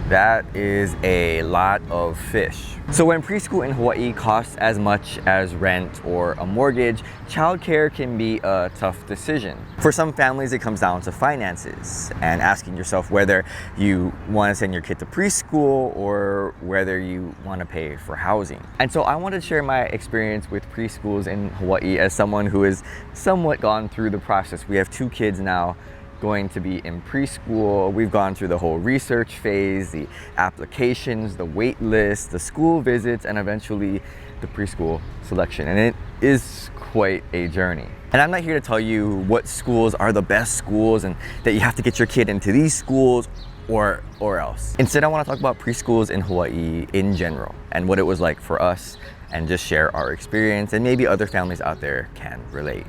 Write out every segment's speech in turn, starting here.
That is a lot of fish. So when preschool in Hawaii costs as much as rent or a mortgage, childcare can be a tough decision. For some families, it comes down to finances and asking yourself whether you want to send your kid to preschool or whether you want to pay for housing. And so I want to share my experience with preschools in Hawaii as someone who has somewhat gone through the process. We have 2 kids now going to be in preschool. We've gone through the whole research phase, the applications, the wait list, the school visits, and eventually the preschool selection. And it is quite a journey. And I'm not here to tell you what schools are the best schools and that you have to get your kid into these schools or else. Instead, I want to talk about preschools in Hawaii in general and what it was like for us and just share our experience, and maybe other families out there can relate.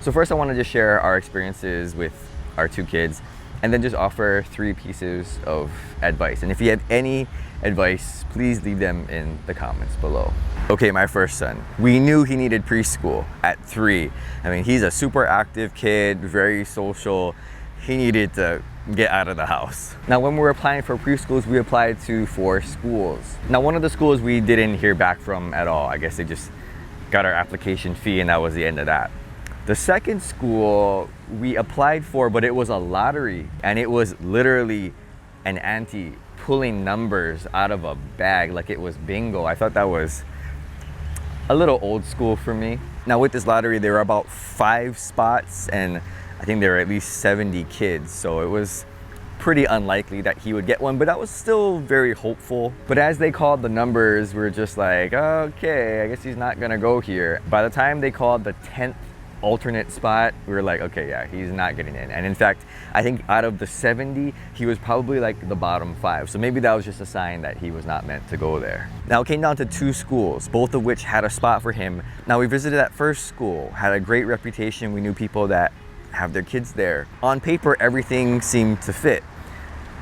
So first I want to just share our experiences with our 2 kids and then just offer 3 pieces of advice. And if you have any advice, please leave them in the comments below. Okay, my first son. We knew he needed preschool at 3. I mean, he's a super active kid, very social. He needed to get out of the house. Now, when we were applying for preschools, we applied to 4 schools. Now, one of the schools we didn't hear back from at all. I guess they just got our application fee and that was the end of that. The second school we applied for, but it was a lottery, and it was literally an auntie pulling numbers out of a bag like it was bingo. I thought that was a little old school for me. Now with this lottery, there were about 5 spots, and I think there were at least 70 kids, so it was pretty unlikely that he would get one, but I was still very hopeful. But as they called the numbers, we were just like, okay, I guess he's not gonna go here. By the time they called the 10th alternate spot, we were like, okay, yeah, he's not getting in. And in fact, I think out of the 70, he was probably like the bottom 5. So maybe that was just a sign that he was not meant to go there. Now it came down to 2 schools, both of which had a spot for him. Now we visited that first school, had a great reputation. We knew people that have their kids there. On paper, everything seemed to fit.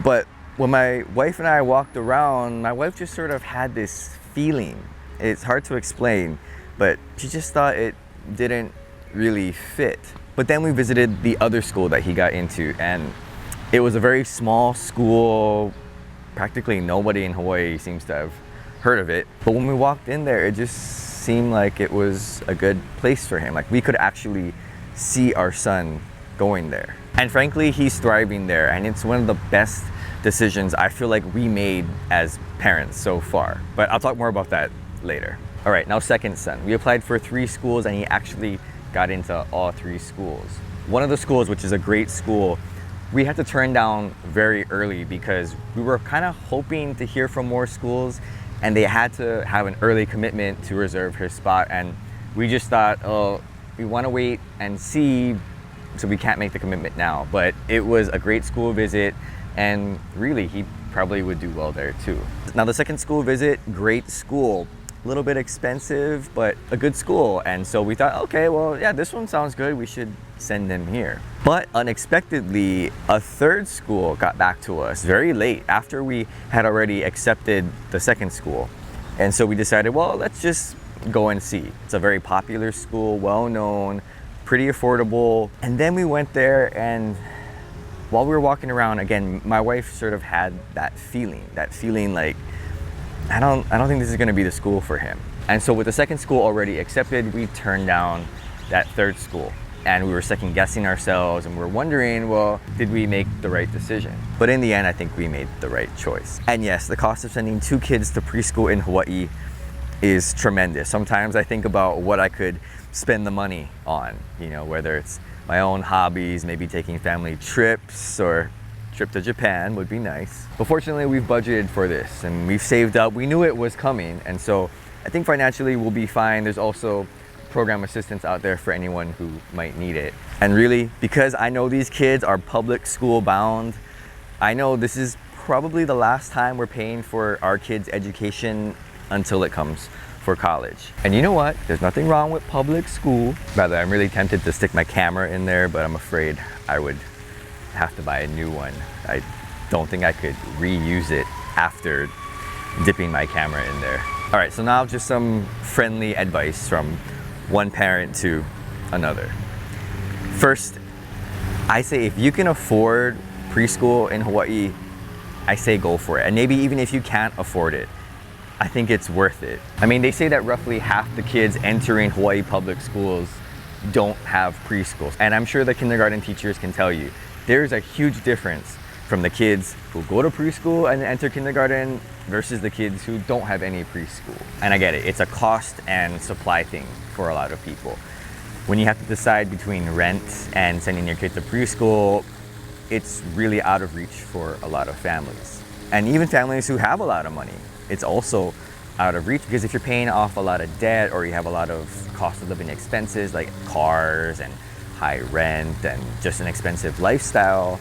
But when my wife and I walked around, my wife just sort of had this feeling. It's hard to explain, but she just thought it didn't really fit. But then we visited the other school that he got into, and it was a very small school. Practically nobody in Hawaii seems to have heard of it. But when we walked in there, it just seemed like it was a good place for him. Like we could actually see our son going there. And frankly, he's thriving there, and it's one of the best decisions I feel like we made as parents so far. But I'll talk more about that later. All right, now second son. We applied for 3 schools, and he actually got into all 3 schools. One of the schools, which is a great school, we had to turn down very early because we were kind of hoping to hear from more schools, and they had to have an early commitment to reserve his spot. And we just thought, oh, we want to wait and see, so we can't make the commitment now. But it was a great school visit, and really, he probably would do well there too. Now the second school visit, great school. A little bit expensive, but a good school. And so we thought, okay, well, yeah, this one sounds good. We should send him here. But unexpectedly, a third school got back to us very late after we had already accepted the second school. And so we decided, well, let's just go and see. It's a very popular school, well-known, pretty affordable. And then we went there, and while we were walking around, again, my wife sort of had that feeling like, I don't think this is going to be the school for him. And so with the second school already accepted, we turned down that third school. And we were second guessing ourselves, and we were wondering, well, did we make the right decision? But in the end, I think we made the right choice. And yes, the cost of sending 2 kids to preschool in Hawaii is tremendous. Sometimes I think about what I could spend the money on, you know, whether it's my own hobbies, maybe taking family trips, or trip to Japan would be nice. But fortunately, we've budgeted for this and we've saved up. We knew it was coming, and so I think financially we'll be fine. There's also program assistance out there for anyone who might need it. And really, because I know these kids are public school bound, I know this is probably the last time we're paying for our kids' education until it comes for college. And you know what? There's nothing wrong with public school. Rather, I'm really tempted to stick my camera in there, but I'm afraid I would have to buy a new one. I don't think I could reuse it after dipping my camera in there. All right, so now just some friendly advice from one parent to another. First, I say if you can afford preschool in Hawaii, I say go for it. And maybe even if you can't afford it, I think it's worth it. I mean, they say that roughly half the kids entering Hawaii public schools don't have preschools. And I'm sure the kindergarten teachers can tell you, there's a huge difference from the kids who go to preschool and enter kindergarten versus the kids who don't have any preschool. And I get it, it's a cost and supply thing for a lot of people. When you have to decide between rent and sending your kid to preschool, it's really out of reach for a lot of families. And even families who have a lot of money, it's also out of reach, because if you're paying off a lot of debt or you have a lot of cost of living expenses like cars and high rent and just an expensive lifestyle,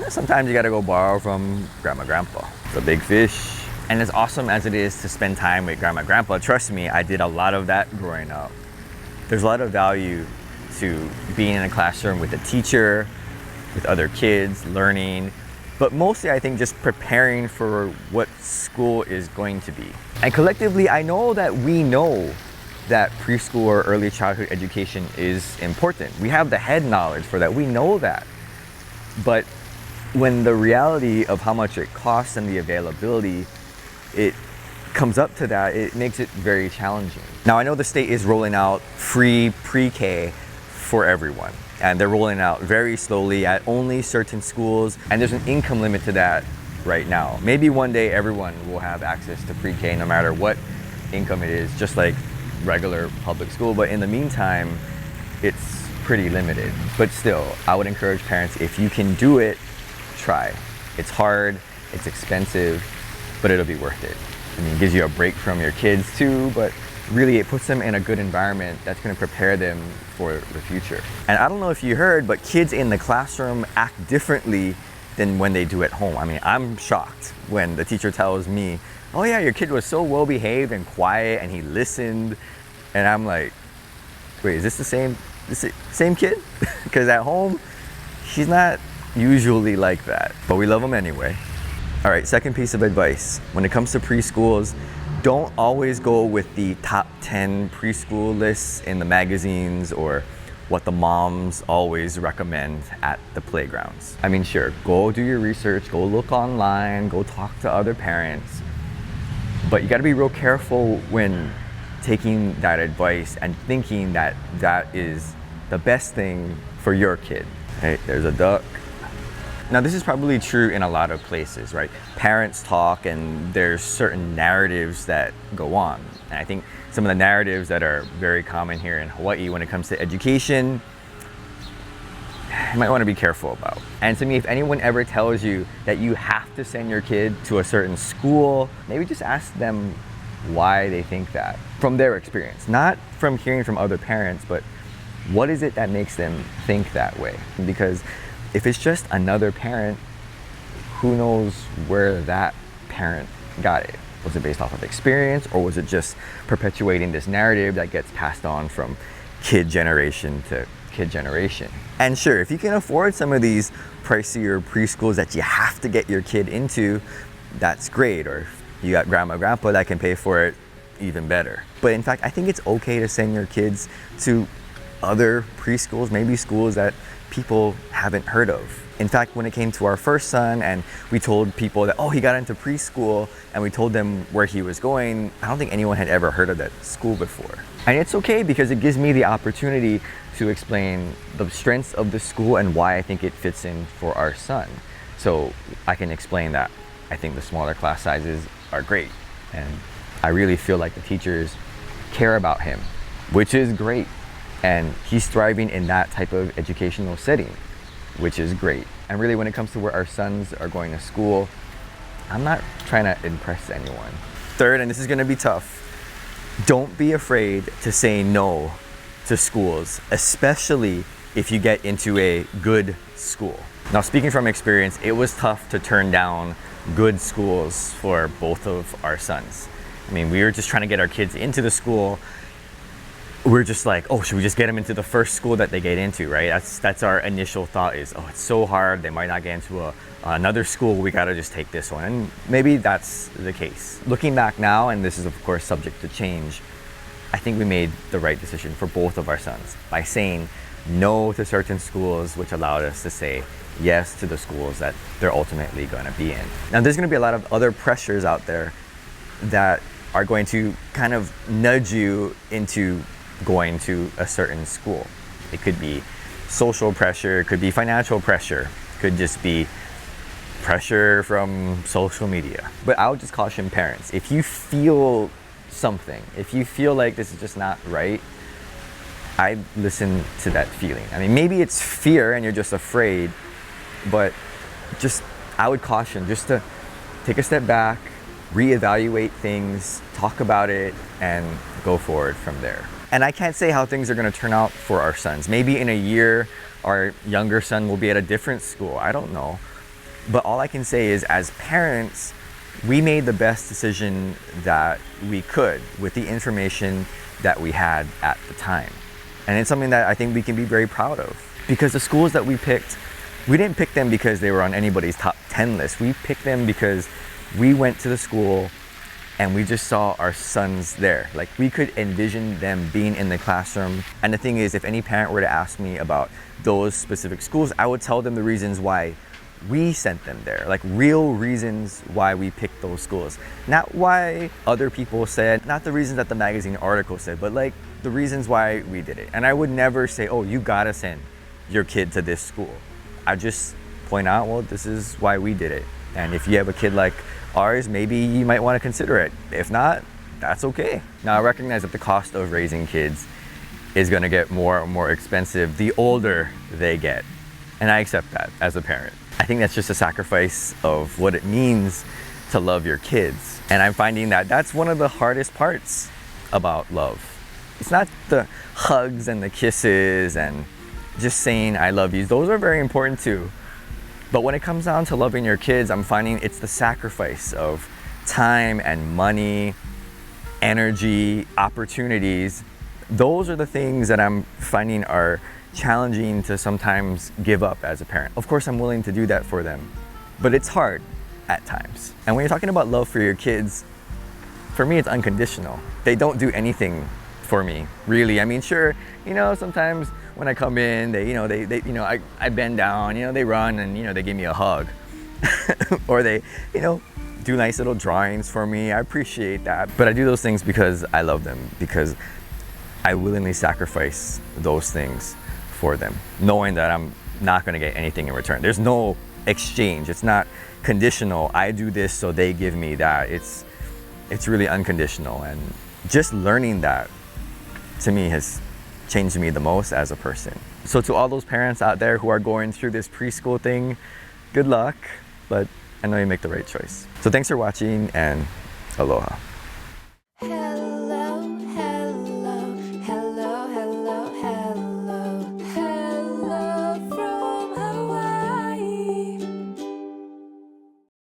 sometimes you gotta go borrow from grandma, grandpa. It's a big fish. And as awesome as it is to spend time with grandma, grandpa, trust me, I did a lot of that growing up. There's a lot of value to being in a classroom with a teacher, with other kids, learning, but mostly I think just preparing for what school is going to be. And collectively, I know that we know that preschool or early childhood education is important. We have the head knowledge for that, we know that. But when the reality of how much it costs and the availability, it comes up to that, it makes it very challenging. Now, I know the state is rolling out free pre-K for everyone, and they're rolling out very slowly at only certain schools, and there's an income limit to that right now. Maybe one day everyone will have access to pre-K no matter what income it is, just like regular public school, but in the meantime, it's pretty limited. But still, I would encourage parents, if you can do it, try. It's hard, it's expensive, but it'll be worth it. I mean, it gives you a break from your kids too, but really it puts them in a good environment that's going to prepare them for the future. And I don't know if you heard, but kids in the classroom act differently than when they do at home. I mean, I'm shocked when the teacher tells me, oh yeah, your kid was so well behaved and quiet and he listened. And I'm like, wait, is this the same kid? Because at home, she's not usually like that, but we love them anyway. All right, second piece of advice. When it comes to preschools, don't always go with the top 10 preschool lists in the magazines or what the moms always recommend at the playgrounds. I mean, sure, go do your research, go look online, go talk to other parents, but you gotta be real careful when taking that advice and thinking that that is the best thing for your kid. Hey, there's a duck. Now, this is probably true in a lot of places, right? Parents talk and there's certain narratives that go on. And I think some of the narratives that are very common here in Hawaii when it comes to education, you might want to be careful about. And to me, if anyone ever tells you that you have to send your kid to a certain school, maybe just ask them why they think that from their experience, not from hearing from other parents, but what is it that makes them think that way? Because if it's just another parent, who knows where that parent got it? Was it based off of experience, or was it just perpetuating this narrative that gets passed on from kid generation to kid generation? And sure, if you can afford some of these pricier preschools that you have to get your kid into, that's great. Or if you got grandma, grandpa that can pay for it, even better. But in fact, I think it's okay to send your kids to other preschools, maybe schools that people haven't heard of. In fact, when it came to our first son and we told people that, oh, he got into preschool, and we told them where he was going, I don't think anyone had ever heard of that school before. And it's okay, because it gives me the opportunity to explain the strengths of the school and why I think it fits in for our son. So I can explain that I think the smaller class sizes are great, and I really feel like the teachers care about him, which is great. And he's thriving in that type of educational setting, which is great. And really, when it comes to where our sons are going to school, I'm not trying to impress anyone. Third, and this is gonna be tough, don't be afraid to say no to schools, especially if you get into a good school. Now, speaking from experience, it was tough to turn down good schools for both of our sons. I mean, we were just trying to get our kids into the school. We're just like, oh, should we just get them into the first school that they get into, right? That's our initial thought is, oh, it's so hard, they might not get into another school, we gotta just take this one. And maybe that's the case. Looking back now, and this is of course subject to change, I think we made the right decision for both of our sons by saying no to certain schools, which allowed us to say yes to the schools that they're ultimately going to be in. Now, there's going to be a lot of other pressures out there that are going to kind of nudge you into going to a certain school. It could be social pressure, it could be financial pressure, it could just be pressure from social media. But I would just caution parents, if you feel something, if you feel like this is just not right, I listen to that feeling. I mean, maybe it's fear and you're just afraid, but just, I would caution just to take a step back, reevaluate things, talk about it, and go forward from there. And I can't say how things are going to turn out for our sons. Maybe in a year, our younger son will be at a different school. I don't know. But all I can say is, as parents, we made the best decision that we could with the information that we had at the time. And it's something that I think we can be very proud of. Because the schools that we picked, we didn't pick them because they were on anybody's top 10 list. We picked them because we went to the school and we just saw our sons there. Like, we could envision them being in the classroom. And the thing is, if any parent were to ask me about those specific schools, I would tell them the reasons why we sent them there, like real reasons why we picked those schools. Not why other people said, not the reasons that the magazine article said, but like the reasons why we did it. And I would never say, oh, you gotta send your kid to this school. I just point out, well, this is why we did it. And if you have a kid like ours, maybe you might want to consider it. If not, that's okay. Now, I recognize that the cost of raising kids is going to get more and more expensive the older they get. And I accept that as a parent. I think that's just a sacrifice of what it means to love your kids. And I'm finding that that's one of the hardest parts about love. It's not the hugs and the kisses and just saying I love you. Those are very important too. But when it comes down to loving your kids, I'm finding it's the sacrifice of time and money, energy, opportunities. Those are the things that I'm finding are challenging to sometimes give up as a parent. Of course, I'm willing to do that for them, but it's hard at times. And when you're talking about love for your kids, for me, it's unconditional. They don't do anything for me, really. I mean, sure, sometimes when I come in, I bend down, they run and, they give me a hug. Or they, do nice little drawings for me. I appreciate that. But I do those things because I love them, because I willingly sacrifice those things for them, knowing that I'm not going to get anything in return. There's no exchange. It's not conditional. I do this so they give me that. It's really unconditional. And just learning that, to me, has changed me the most as a person. So to all those parents out there who are going through this preschool thing, good luck, but I know you make the right choice. So thanks for watching, and aloha.